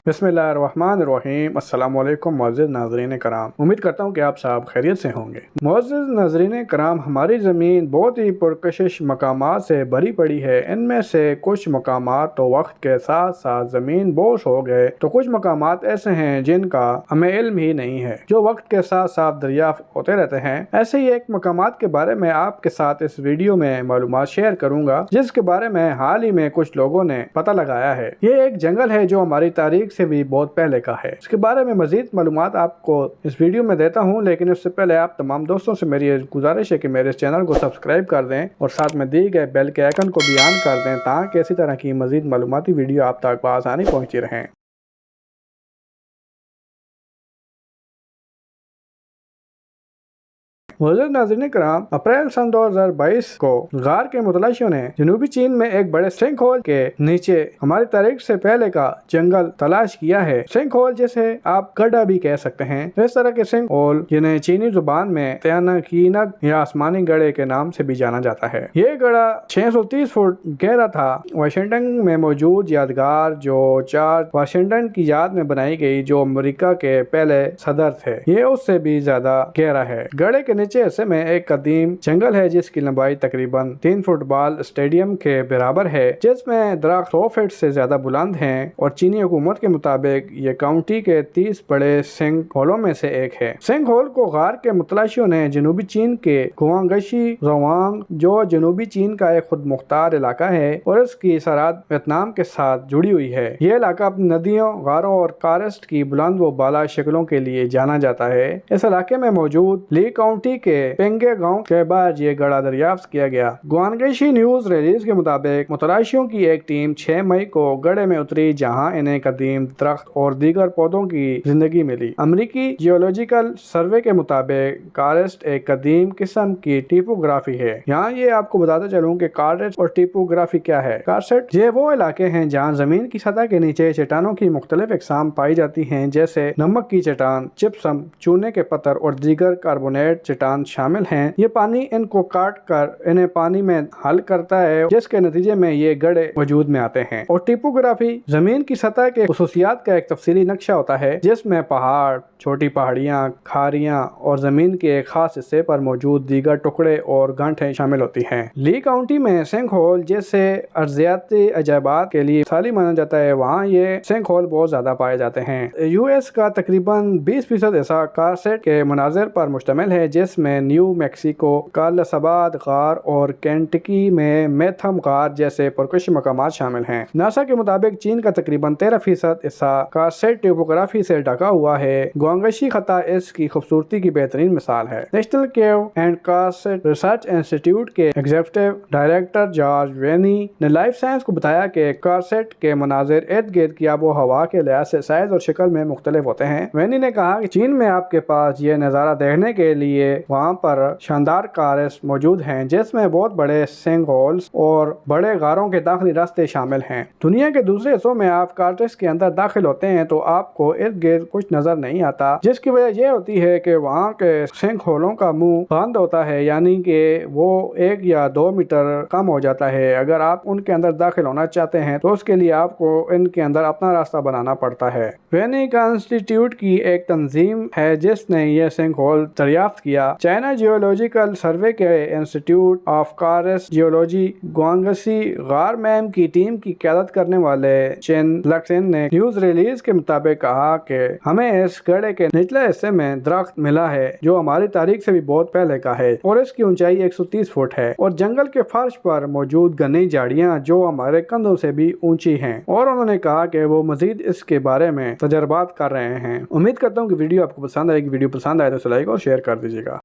बिस्मिल्लाहिर्रहमानिर्रहीम। अस्सलाम वालेकुम मुअज़्ज़िज़ नाज़रीन कराम, उम्मीद करता हूँ कि आप सब खैरियत से होंगे। मुअज़्ज़िज़ नाज़रीन कराम, हमारी ज़मीन बहुत ही पुरकशिश मकामात से भरी पड़ी है। इनमें से कुछ मकामात तो वक्त के साथ साथ ज़मीन बोश हो गए, तो कुछ मकामात ऐसे हैं जिनका हमें इल्म ही नहीं है, जो वक्त के साथ साथ दरियाफ्त होते रहते हैं। ऐसे ही एक मकामात के बारे में आपके साथ इस वीडियो में मालूमात शेयर करूँगा, जिसके बारे में हाल ही में कुछ लोगों ने पता लगाया है। ये एक जंगल है जो हमारी तारीख से भी बहुत पहले का है। इसके बारे में मजीद मालूमात आपको इस वीडियो में देता हूँ, लेकिन उससे पहले आप तमाम दोस्तों से मेरी गुजारिश है कि मेरे इस चैनल को सब्सक्राइब कर दें और साथ में दिए गए बेल के आइकन को भी ऑन कर दें, ताकि इसी तरह की मजीद मालूमाती वीडियो आप तक आसानी पहुँची रहें। मुअज़्ज़िज़ नाज़रीन कराम, अप्रैल सन 2022 को गार के मुतलशियों ने जनूबी चीन में एक बड़े सिंक होल के नीचे हमारी तारीख से पहले का जंगल तलाश किया है। सिंक होल जिसे आप गड्ढा भी कह सकते हैं। इस तरह के सिंक होल जिन्हें चीनी जुबान में त्यानकीनग या आसमानी गड्ढे के नाम से भी जाना जाता है। ये गड्ढा 630 फुट गहरा था। वाशिंगटन में मौजूद यादगार जो जॉर्ज वाशिंगटन की याद में बनाई गई, जो अमेरिका के पहले सदर थे, ये उससे भी ज्यादा गहरा है। गड्ढे के नीचे हिस्से में एक कदीम जंगल है जिसकी लंबाई तकरीबन 3 फुटबॉल स्टेडियम के बराबर है, जिसमें दरख्त 100 फीट से ज्यादा बुलंद हैं और चीनी हुकूमत के मुताबिक ये काउंटी के 30 बड़े सिंक होलों में से एक है। सिंक होल को गार के मुतलशियों ने जनूबी चीन के गुआंगशी जोवांग, जो जनूबी चीन का एक खुद मुख्तार इलाका है और इसकी सरहद वियतनाम के साथ जुड़ी हुई है। ये इलाका अपनी नदियों, गारों और कारेस्ट की बुलंद व बाला शक्लों के लिए जाना जाता है। इस इलाके में मौजूद ली काउंटी के पेंगे गांव के बाद ये गड्ढा दरियाफ्त किया गया। गुआंगशी न्यूज रिलीज के मुताबिक मुतलाशियों की एक टीम 6 मई को गड्ढे में उतरी, जहां इन्हें कदीम दरख्त और दीगर पौधों की जिंदगी मिली। अमेरिकी जियोलॉजिकल सर्वे के मुताबिक कारेस्ट एक कदीम किस्म की टिपोग्राफी है। यहाँ ये आपको बताते चलूं कि कारेस्ट और टिपोग्राफी क्या है। कारेस्ट ये वो इलाके हैं जहाँ जमीन की सतह के नीचे चट्टानों की मुख्तलिफ इकसाम पाई जाती हैं, जैसे नमक की चट्टान, जिप्सम, चूने के पत्थर और दीगर कार्बोनेट चट्टान शामिल हैं। ये पानी इनको काट कर इन्हें पानी में हल करता है, जिसके नतीजे में ये गड्ढे वजूद में आते हैं। और टिपोग्राफी जमीन की सतह के खुसूसियात का एक तफसीली नक्शा होता है, जिसमें पहाड़, छोटी पहाड़ियाँ, खारियाँ और जमीन के एक खास हिस्से पर मौजूद दीगर टुकड़े और गांठें शामिल होती हैं। ली काउंटी में सिंक होल जैसे अर्जियाती अजायबात के लिए साली माना जाता है, वहाँ ये सिंक होल बहुत ज्यादा पाए जाते हैं। यूएस का तकरीबन 20% हिस्सा कारसेट के मनाजिर पर मुश्तमिल है, जिसमें न्यू मैक्सिको, कालसबाद गार और केंटकी में मेथम गार जैसे पुरकशिश मकामात शामिल हैं। नासा के मुताबिक चीन का तकरीबन 13% हिस्सा कारसेट टिपोग्राफी से ढका हुआ है। गुआंगशी खता इसकी खूबसूरती की बेहतरीन मिसाल है। National cave and karst research institute के एग्जीक्यूटिव डायरेक्टर जॉर्ज वेनी ने लाइफ साइंस को बताया कि कारसेट के मनाजिर इर्द गिर्द की आबो हवा के लिहाज से साइज और शक्ल में मुख्तलिफ होते हैं। वेनी ने कहा कि चीन में आपके पास ये नज़ारा देखने के लिए वहाँ पर शानदार कारेस्ट मौजूद हैं, जिसमें बहुत बड़े सिंक होल्स और बड़े गारों के दाखिली रास्ते शामिल हैं। दुनिया के दूसरे हिस्सों में आप कारेस्ट के अंदर दाखिल होते हैं तो आपको इर्द गिर्द कुछ नजर नहीं आता, जिसकी वजह यह होती है कि वहाँ के सिंक होलों का मुंह बंद होता है, यानी कि वो 1 या 2 मीटर कम हो जाता है। अगर आप उनके अंदर दाखिल होना चाहते हैं तो उसके लिए आपको इनके अंदर अपना रास्ता बनाना पड़ता है। वेनी का इंस्टीट्यूट की एक तंजीम है जिसने ये सिंक होल दरियाफ्त किया। चाइना जियोलॉजिकल सर्वे के इंस्टीट्यूट ऑफ कारेस्ट जियोलॉजी गुआंगशी गार मैम की टीम की क़यादत करने वाले चेन लक्सेन ने न्यूज रिलीज के मुताबिक कहा कि हमें इस गड्ढे के निचले हिस्से में दरख्त मिला है जो हमारी तारीख से भी बहुत पहले का है और इसकी ऊंचाई 130 फुट है, और जंगल के फर्श पर मौजूद घनी झाड़ियां जो हमारे कंधों से भी ऊंची हैं। और उन्होंने कहा कि वो मजीद इसके बारे में तजर्बात कर रहे हैं। उम्मीद करता हूँ कि वीडियो आपको पसंद आएगी। वीडियो पसंद आए तो लाइक और शेयर कर दीजिएगा।